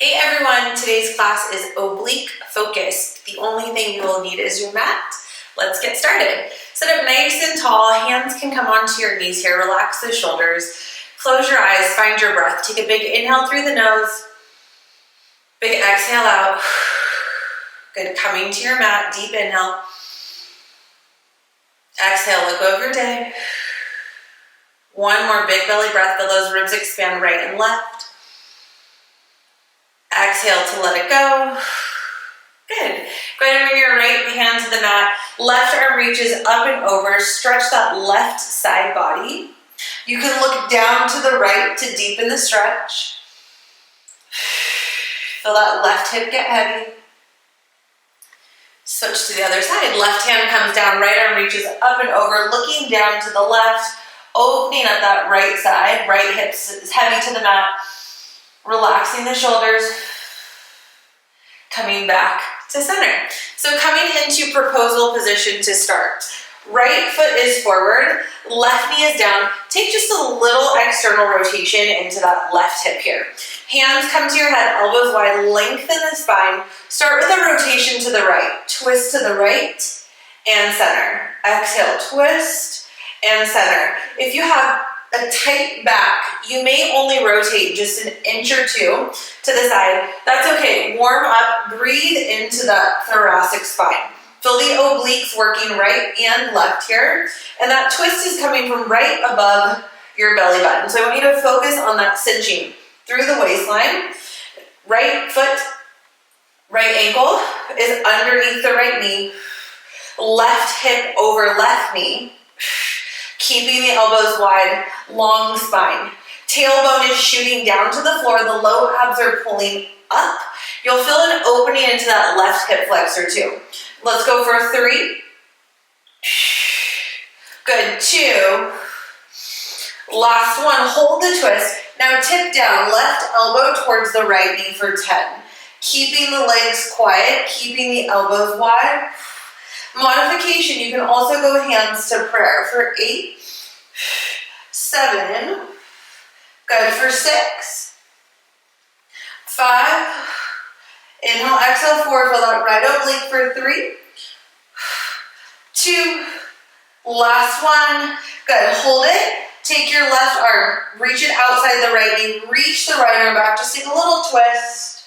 Hey everyone, today's class is oblique focused. The only thing you will need is your mat. Let's get started. Sit up nice and tall, hands can come onto your knees here, relax the shoulders, close your eyes, find your breath. Take a big inhale through the nose, big exhale out. Good, coming to your mat, deep inhale. Exhale, let go of your day. One more big belly breath, feel those ribs expand right and left. Exhale to let it go. Good. Go ahead and bring your right hand to the mat. Left arm reaches up and over. Stretch that left side body. You can look down to the right to deepen the stretch. Feel that left hip get heavy. Switch to the other side. Left hand comes down, right arm reaches up and over, looking down to the left, opening up that right side. Right hip is heavy to the mat. Relaxing the shoulders, coming back to center. So coming into proposal position to start. Right foot is forward, left knee is down. Take just a little external rotation into that left hip here. Hands come to your head, elbows wide, lengthen the spine. Start with a rotation to the right. Twist to the right and center. Exhale, twist and center. If you have a tight back, you may only rotate just an inch or two to the side. That's okay. Warm up, breathe into that thoracic spine. Feel the obliques working right and left here. And that twist is coming from right above your belly button. So I want you to focus on that cinching through the waistline. Right foot, right ankle is underneath the right knee. Left hip over left knee. Keeping the elbows wide, long spine. Tailbone is shooting down to the floor. The low abs are pulling up. You'll feel an opening into that left hip flexor too. Let's go for 3. Good, 2. Last one, hold the twist. Now tip down, left elbow towards the right knee for 10. Keeping the legs quiet, keeping the elbows wide. Modification, you can also go hands to prayer for 8, 7, good for 6, 5, inhale, exhale, 4, feel that right oblique for 3, 2, last one, good, hold it, take your left arm, reach it outside the right knee, reach the right arm back, just take a little twist,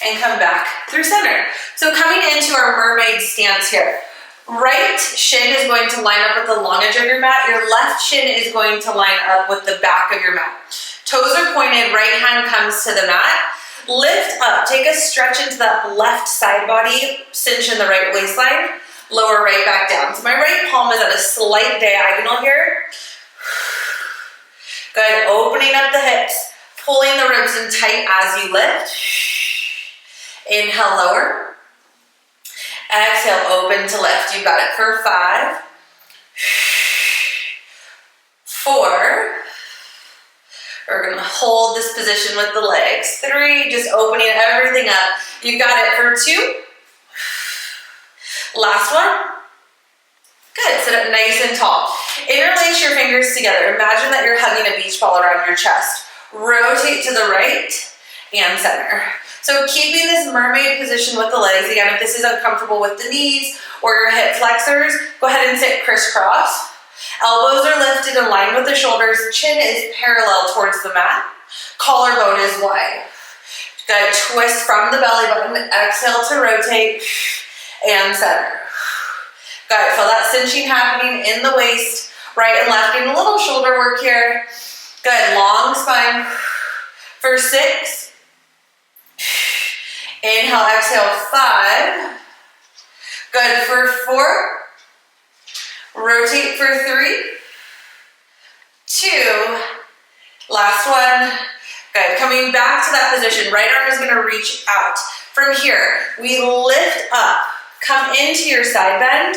and come back through center. So coming into our mermaid stance here. Right shin is going to line up with the long edge of your mat. Your left shin is going to line up with the back of your mat. Toes are pointed, right hand comes to the mat. Lift up, take a stretch into that left side body, cinch in the right waistline, lower right back down. So my right palm is at a slight diagonal here. Good, opening up the hips, pulling the ribs in tight as you lift. Inhale, lower. Exhale, open to lift. You got it for 5, 4. We're gonna hold this position with the legs. 3, just opening everything up. You got it for 2. Last one. Good, sit up nice and tall. Interlace your fingers together. Imagine that you're hugging a beach ball around your chest. Rotate to the right and center. So keeping this mermaid position with the legs, again, if this is uncomfortable with the knees or your hip flexors, go ahead and sit crisscross. Elbows are lifted in line with the shoulders. Chin is parallel towards the mat. Collarbone is wide. Good, twist from the belly button. Exhale to rotate and center. Good, feel that cinching happening in the waist, right and left. Getting a little shoulder work here. Good, long spine for 6. Inhale, exhale, 5. Good for 4. Rotate for 3, 2. Last one. Good. Coming back to that position. Right arm is going to reach out. From here, we lift up. Come into your side bend.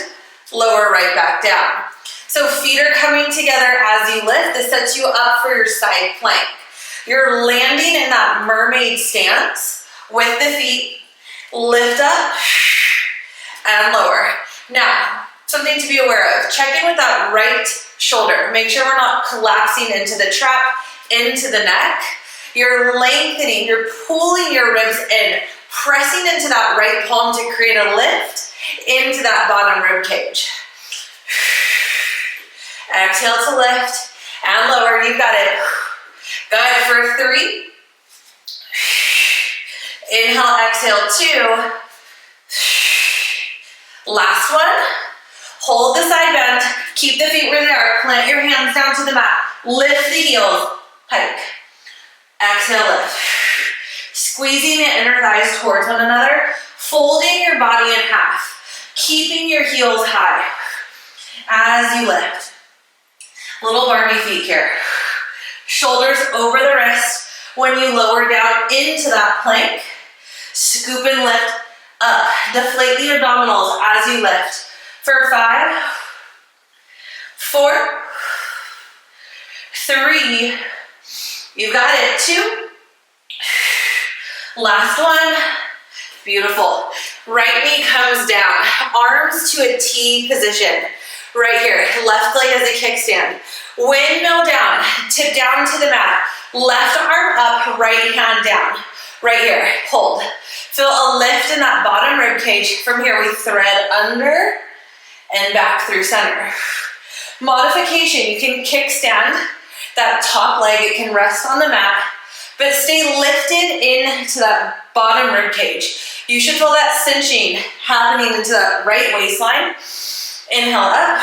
Lower right back down. So feet are coming together as you lift. This sets you up for your side plank. You're landing in that mermaid stance. With the feet, lift up and lower. Now, something to be aware of. Check in with that right shoulder. Make sure we're not collapsing into the trap, into the neck. You're lengthening, you're pulling your ribs in, pressing into that right palm to create a lift into that bottom rib cage. Exhale to lift and lower. You got it. Good for 3. Inhale, exhale, 2. Last one. Hold the side bend. Keep the feet where they are. Plant your hands down to the mat. Lift the heels. Pike. Exhale, lift. Squeezing the inner thighs towards one another. Folding your body in half. Keeping your heels high as you lift. Little Barbie feet here. Shoulders over the wrist when you lower down into that plank. Scoop and lift up. Deflate the abdominals as you lift. For 5, 4, 3, you got it, 2. Last one. Beautiful. Right knee comes down. Arms to a T position. Right here. Left leg as a kickstand. Windmill down. Tip down to the mat. Left arm up, right hand down. Right here. Hold. Feel a lift in that bottom rib cage. From here, we thread under and back through center. Modification. You can kickstand that top leg. It can rest on the mat, but stay lifted into that bottom rib cage. You should feel that cinching happening into that right waistline. Inhale up,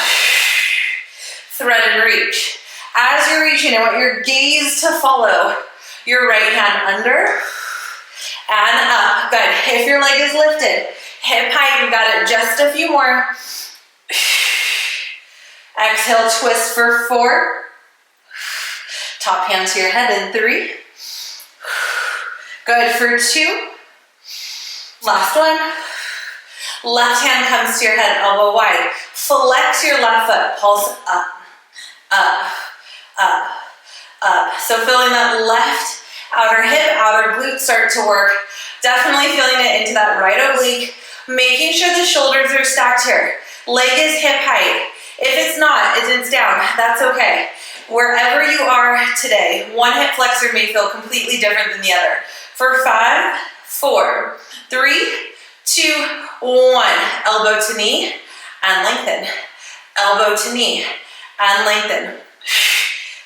thread and reach. As you're reaching, I want your gaze to follow your right hand under and up. Good. If your leg is lifted, hip height, you got it. Just a few more. Exhale, twist for 4. Top hand to your head in 3. Good for 2. Last one. Left hand comes to your head, elbow wide. Flex your left foot, pulse up, up, up, up. So feeling that left outer hip, outer glute start to work. Definitely feeling it into that right oblique. Making sure the shoulders are stacked here. Leg is hip height. If it's not, it's down. That's okay. Wherever you are today, one hip flexor may feel completely different than the other. For 5, 4, 3, 2, 1. Elbow to knee and lengthen. Elbow to knee and lengthen.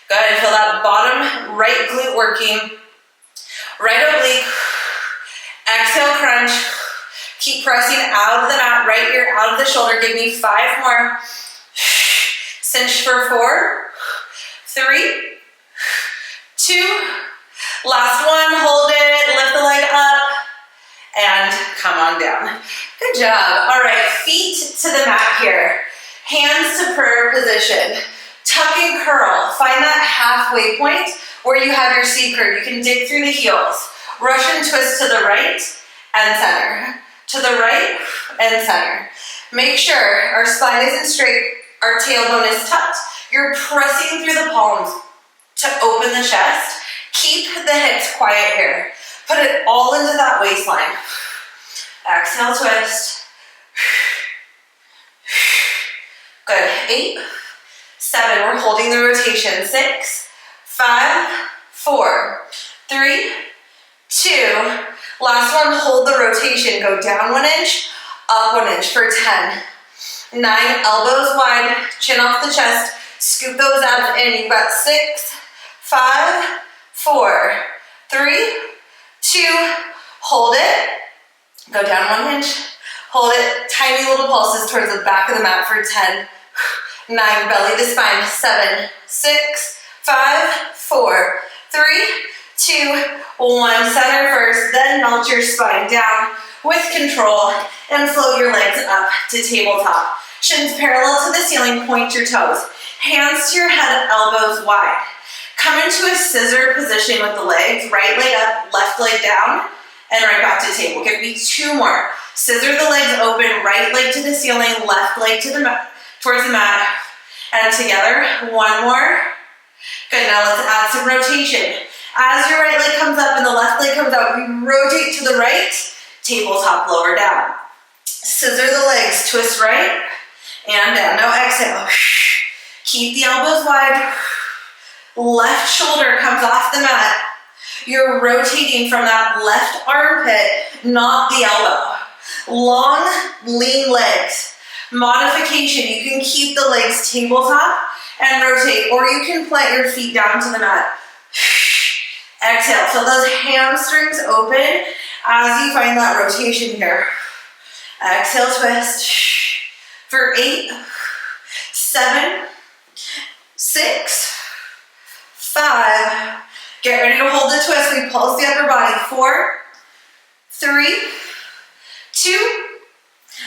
Good. Feel that bottom right glute working. Right oblique. Exhale, crunch. Keep pressing out of the mat, right ear out of the shoulder. Give me 5 more. Cinch for 4, 3, 2. Last one. Hold it. Lift the leg up. And come on down. Good job. All right, feet to the mat here. Hands to prayer position. Tuck and curl. Find that halfway point where you have your C curve. You can dig through the heels. Russian twist to the right and center. To the right and center. Make sure our spine isn't straight, our tailbone is tucked. You're pressing through the palms to open the chest. Keep the hips quiet here. Put it all into that waistline. Exhale, twist. Good. 8, 7. We're holding the rotation. 6, 5, 4, 3, 2. Last one, hold the rotation. Go down 1 inch, up 1 inch for 10. 9, elbows wide, chin off the chest. Scoop those abs in. You've got 6, 5, 4, 3, 2, hold it. Go down 1 inch, hold it. Tiny little pulses towards the back of the mat for 10. 9, belly to spine. 7, 6, 5, 4, 3, 2, 1. Center first, then melt your spine down with control and float your legs up to tabletop. Shins parallel to the ceiling, point your toes. Hands to your head, elbows wide. Come into a scissor position with the legs, right leg up, left leg down, and right back to table. Give me 2 more. Scissor the legs open, right leg to the ceiling, left leg to the mat, towards the mat, and together. 1 more. Good, now let's add some rotation. As your right leg comes up and the left leg comes out, we rotate to the right, tabletop, lower down. Scissor the legs, twist right, and down. Now exhale. Keep the elbows wide. Left shoulder comes off the mat. You're rotating from that left armpit, not the elbow. Long, lean legs. Modification, you can keep the legs tabletop and rotate, or you can plant your feet down to the mat. Exhale, feel those hamstrings open as you find that rotation here. Exhale, twist. For 8, 7, 6, 5. Get ready to hold the twist. We pulse the upper body. 4, 3, 2.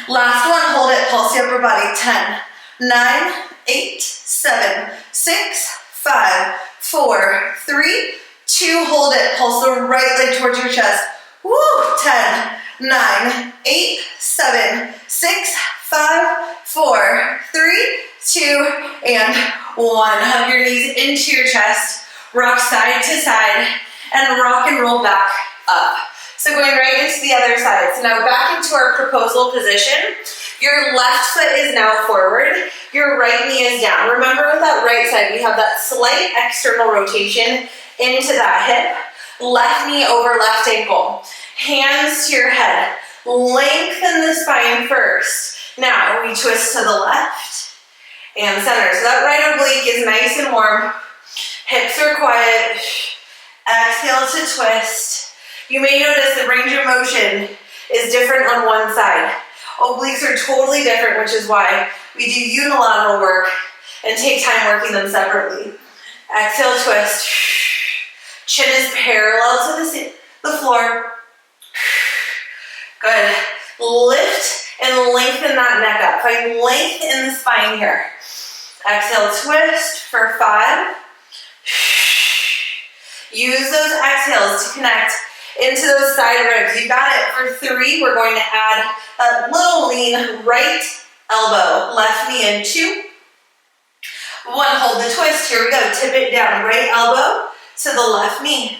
Last one, hold it. Pulse the upper body. 10, 9, 8, 7, 6, 5, 4, 3, 2. Hold it. Pulse the right leg towards your chest. Woo! 10, 9, 8, 7, 6, 5, 4, 3, 2, and 1. Hug your knees into your chest. Rock side to side and rock and roll back up. So going right into the other side. So now back into our proposal position. Your left foot is now forward. Your right knee is down. Remember with that right side, we have that slight external rotation into that hip. Left knee over left ankle. Hands to your head. Lengthen the spine first. Now we twist to the left and center. So that right oblique is nice and warm. Hips are quiet. Exhale to twist. You may notice the range of motion is different on one side. Obliques are totally different, which is why we do unilateral work and take time working them separately. Exhale, twist. Chin is parallel to the floor. Good. Lift and lengthen that neck up. Find length in the spine here. Exhale, twist for 5. Use those exhales to connect into those side ribs. You got it. For 3, we're going to add a little lean right elbow, left knee in. 2, 1, hold the twist. Here we go. Tip it down. Right elbow to the left knee.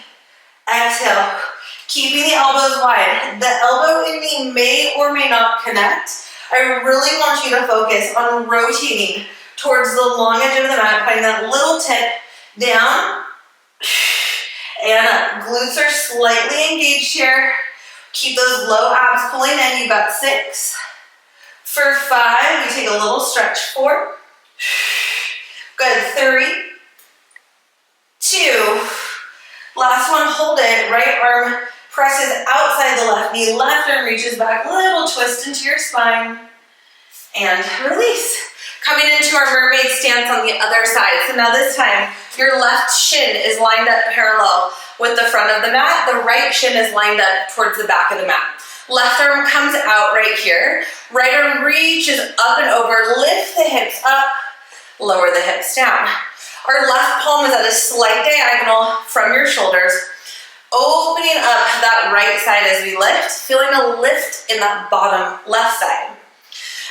Exhale. Keeping the elbows wide. The elbow and knee may or may not connect. I really want you to focus on rotating towards the long edge of the mat. Find that little tip down and up. Glutes are slightly engaged here. Keep those low abs pulling in. You got 6. For 5, we take a little stretch. 4. Good. 3, 2. Last one, hold it. Right arm presses outside the left knee. Left arm reaches back. Little twist into your spine. And release. Coming into our mermaid stance on the other side. So now this time, your left shin is lined up parallel with the front of the mat. The right shin is lined up towards the back of the mat. Left arm comes out right here. Right arm reaches up and over. Lift the hips up. Lower the hips down. Our left palm is at a slight diagonal from your shoulders. Opening up that right side as we lift. Feeling a lift in that bottom left side.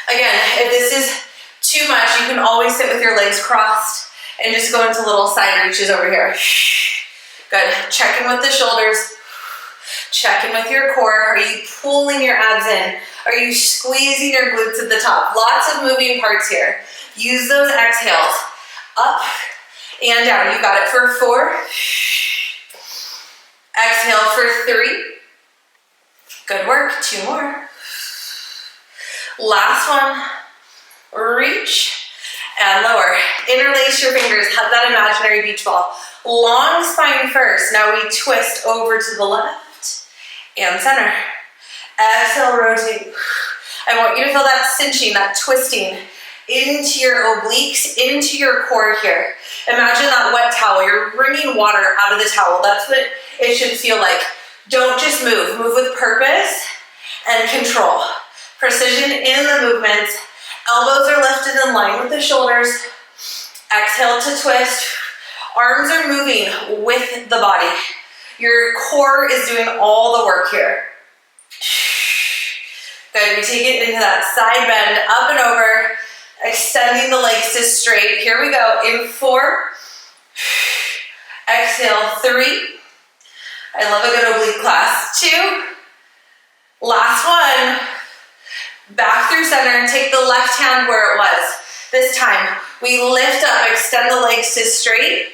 Again, if this is too much, you can always sit with your legs crossed and just go into little side reaches over here. Good. Check in with the shoulders. Check in with your core. Are you pulling your abs in? Are you squeezing your glutes at the top? Lots of moving parts here. Use those exhales. Up and down. You got it for 4. Exhale for 3. Good work. 2 more. Last one. Reach and lower. Interlace your fingers. Hug that imaginary beach ball. Long spine first. Now we twist over to the left and center. Exhale, rotate. I want you to feel that cinching, that twisting into your obliques, into your core here. Imagine that wet towel. You're wringing water out of the towel. That's what it should feel like. Don't just move. Move with purpose and control. Precision in the movements. Elbows are lifted in line with the shoulders. Exhale to twist. Arms are moving with the body. Your core is doing all the work here. Good. We take it into that side bend, up and over, extending the legs to straight. Here we go. In 4. Exhale, 3. I love a good oblique class. 2. Last one. Back through center. Take the left hand where it was. This time, we lift up, extend the legs to straight.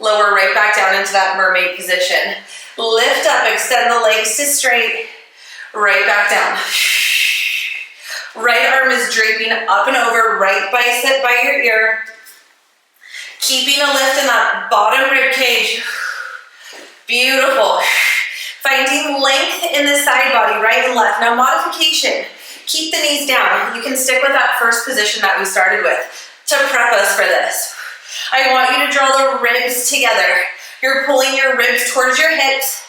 Lower right back down into that mermaid position. Lift up, extend the legs to straight. Right back down. Right arm is draping up and over, right bicep by your ear. Keeping a lift in that bottom rib cage. Beautiful. Finding length in the side body, right and left. Now modification. Keep the knees down. You can stick with that first position that we started with to prep us for this. I want you to draw the ribs together. You're pulling your ribs towards your hips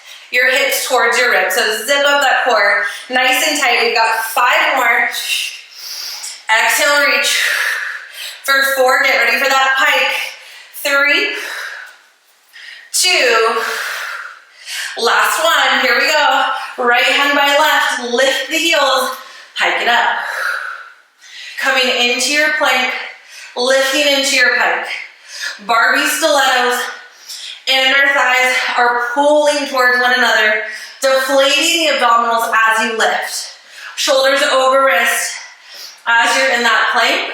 towards your ribs. So zip up that core, nice and tight. We've got 5 more. Exhale, reach. For 4, get ready for that pike. 3, 2, last one, here we go. Right hand by left, lift the heels, hike it up. Coming into your plank, lifting into your pike. Barbie stilettos, inner thighs are pulling towards one another, deflating the abdominals as you lift. Shoulders over wrist as you're in that plank.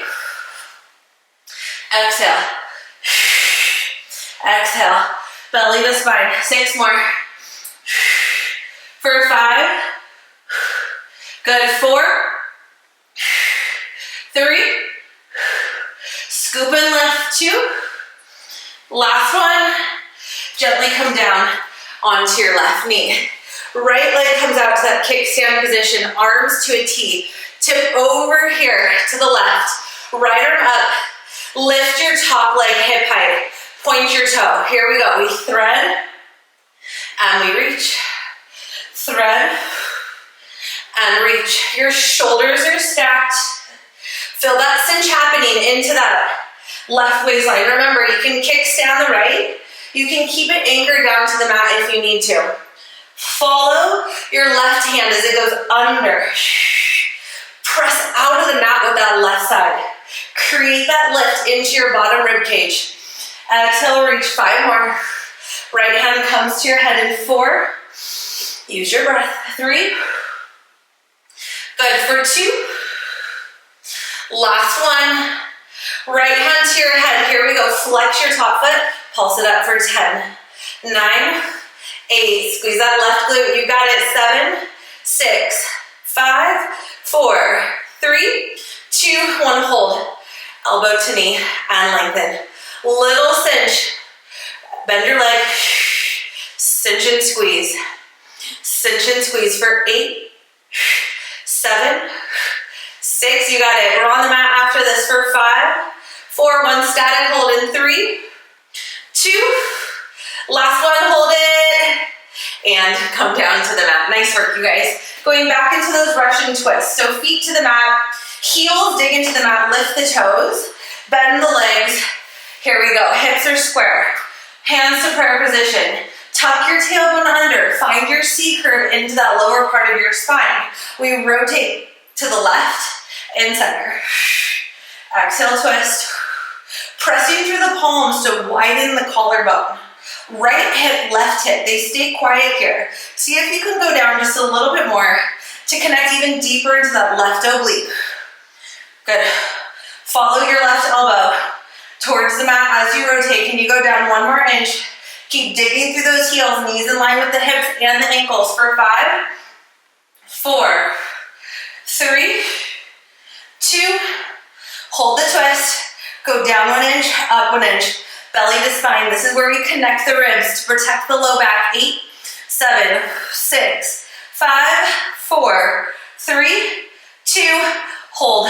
Exhale. Exhale. Belly to spine. 6 more. For 5. Good. 4. 3. Scoop and lift. 2. Last one. Gently come down onto your left knee. Right leg comes out to that kickstand position. Arms to a T. Tip over here to the left. Right arm up. Lift your top leg hip height. Point your toe. Here we go. We thread and we reach. Thread and reach. Your shoulders are stacked. Feel that cinch happening into that left waistline. Remember, you can kickstand the right. You can keep it anchored down to the mat if you need to. Follow your left hand as it goes under. Press out of the mat with that left side. Create that lift into your bottom rib cage. Exhale, reach. 5 more. Right hand comes to your head in 4. Use your breath. 3. Good for 2. Last one. Right hand to your head. Here we go. Flex your top foot. Pulse it up for 10. 9. 8. Squeeze that left glute. You got it. 7. 6. 5. 4. 3. 2. 1. Hold. Elbow to knee and lengthen. Little cinch. Bend your leg. Cinch and squeeze. Cinch and squeeze for 8, 7, 6. You got it. We're on the mat after this for 5, 4. 1 static hold in 3, 2. Last one. Hold it. And come down to the mat. Nice work, you guys. Going back into those Russian twists. So feet to the mat. Heels dig into the mat. Lift the toes. Bend the legs. Here we go. Hips are square. Hands to prayer position. Tuck your tailbone under. Find your C curve into that lower part of your spine. We rotate to the left and center. Exhale, twist. Pressing through the palms to widen the collarbone. Right hip, left hip. They stay quiet here. See if you can go down just a little bit more to connect even deeper into that left oblique. Good. Follow your left elbow towards the mat as you rotate. Can you go down 1 more inch? Keep digging through those heels, knees in line with the hips and the ankles for 5, 4, 3, 2, hold the twist, go down 1 inch, up 1 inch, belly to spine. This is where we connect the ribs to protect the low back. 8, 7, 6, 5, 4, 3, 2, hold,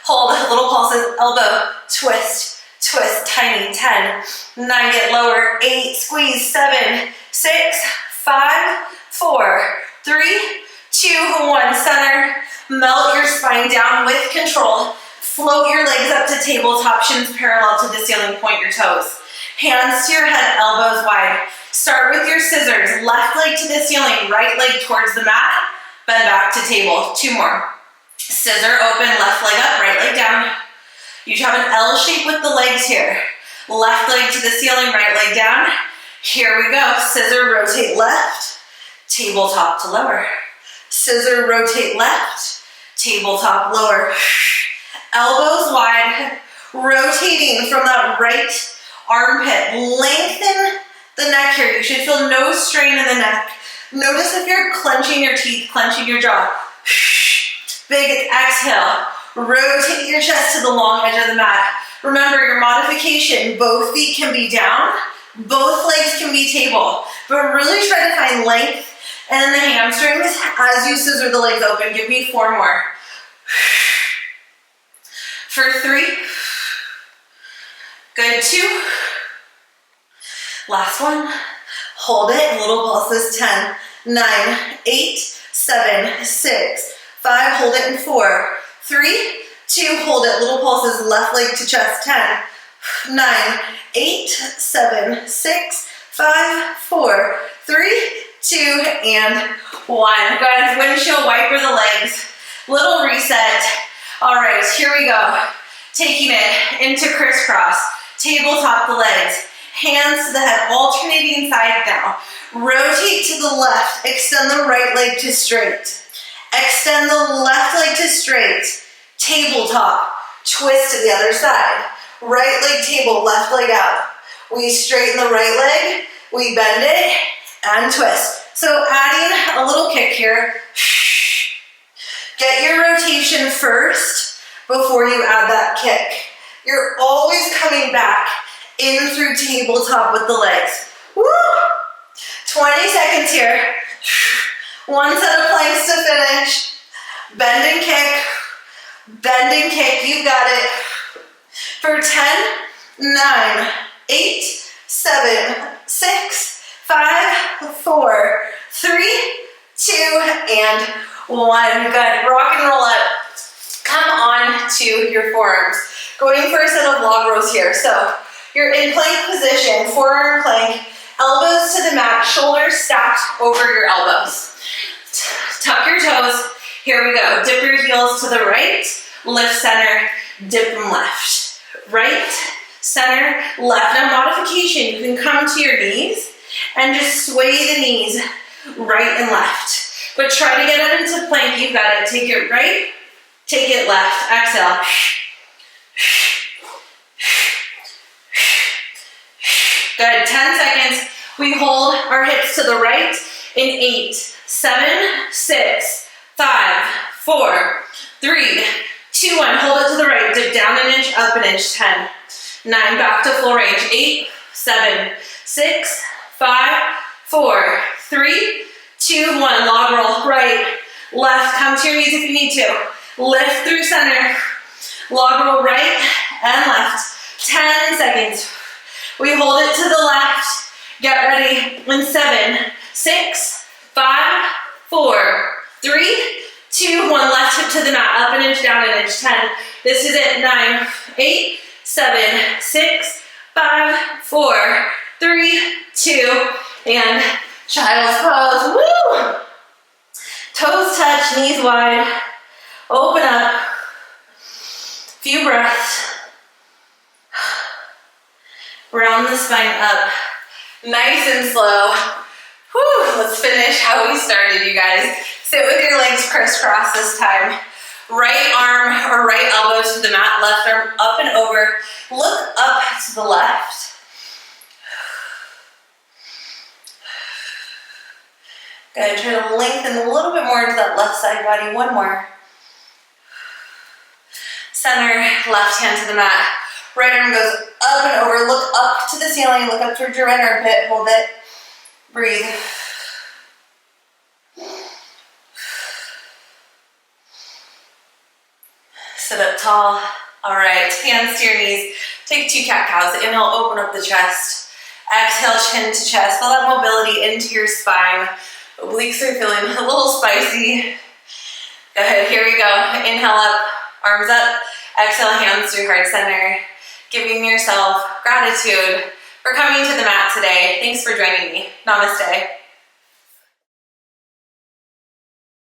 little pulses, elbow, twist, twist, tiny. 10, 9, get lower. 8, squeeze. 7, 6, 5, 4, 3, 2, 1. Center. Melt your spine down with control. Float your legs up to tabletop, shins parallel to the ceiling. Point your toes. Hands to your head, elbows wide. Start with your scissors. Left leg to the ceiling, right leg towards the mat. Bend back to table. 2 more. Scissor open, left leg up, right leg down. You have an L shape with the legs here. Left leg to the ceiling, right leg down. Here we go. Scissor, rotate left, tabletop to lower. Scissor, rotate left, tabletop, lower. Elbows wide, rotating from that right armpit. Lengthen the neck here. You should feel no strain in the neck. Notice if you're clenching your teeth, clenching your jaw. Big exhale. Rotate your chest to the long edge of the mat. Remember your modification, both feet can be down, both legs can be table, but really try to find length in the hamstrings as you scissor the legs open. Give me 4 more. For 3. Good, 2. Last one. Hold it, little pulses, 10, 9, 8, 7, 6, 5, hold it in 4, 3, 2, hold it, little pulses, left leg to chest, 10, 9, 8, 7, 6, 5, 4, 3, 2, and 1. Go ahead, windshield wiper the legs, little reset. All right, here we go. Taking it into crisscross, tabletop the legs, hands to the head, alternating side now. Rotate to the left, extend the right leg to straight. Extend the left leg to straight. Tabletop, twist to the other side. Right leg table, left leg out. We straighten the right leg, we bend it, and twist. So adding a little kick here. Get your rotation first before you add that kick. You're always coming back in through tabletop with the legs. Woo! 20 seconds here. 1 set of planks to finish. Bend and kick, you got it. For 10, 9, 8, 7, 6, 5, 4, 3, 2, and 1. Good, rock and roll up. Come on to your forearms. Going for a set of log rolls here. So you're in plank position, forearm plank, elbows to the mat, shoulders stacked over your elbows. Tuck your toes. Here we go. Dip your heels to the right, lift center, dip them left. Right, center, left. Now modification, you can come to your knees and just sway the knees right and left. But try to get up into plank. You've got it. Take it right, take it left. Exhale. Good, 10 seconds. We hold our hips to the right in 8, 7, 6, 5, 4, 3, 2, 1. Hold it to the right. Dip down an inch, up an inch. 10, 9, back to full range. 8, 7, 6, 5, 4, 3, 2, 1. Log roll. Right, left. Come to your knees if you need to. Lift through center. Log roll right and left. 10 seconds. We hold it to the left. Get ready in 7, 6, 5, 4, 3, 2, 1. Left hip to the mat. Up an inch, down an inch. 10. This is it. 9, 8, 7, 6, 5, 4, 3, 2, and child's pose. Woo! Toes touch, knees wide. Open up. Few breaths. Round the spine up. Nice and slow. Whew, let's finish how we started, you guys. Sit with your legs crisscross this time. Right arm or right elbow to the mat, left arm up and over. Look up to the left. Good, try to lengthen a little bit more into that left side body. 1 more. Center, left hand to the mat. Right arm goes up and over. Look up to the ceiling. Look up towards your right armpit. Hold it. Breathe. Sit up tall. All right, hands to your knees. Take 2 cat-cows. Inhale, open up the chest. Exhale, chin to chest. Feel that mobility into your spine. Obliques are feeling a little spicy. Go ahead, here we go. Inhale up, arms up. Exhale, hands through heart center. Giving yourself gratitude for coming to the mat today. Thanks for joining me. Namaste.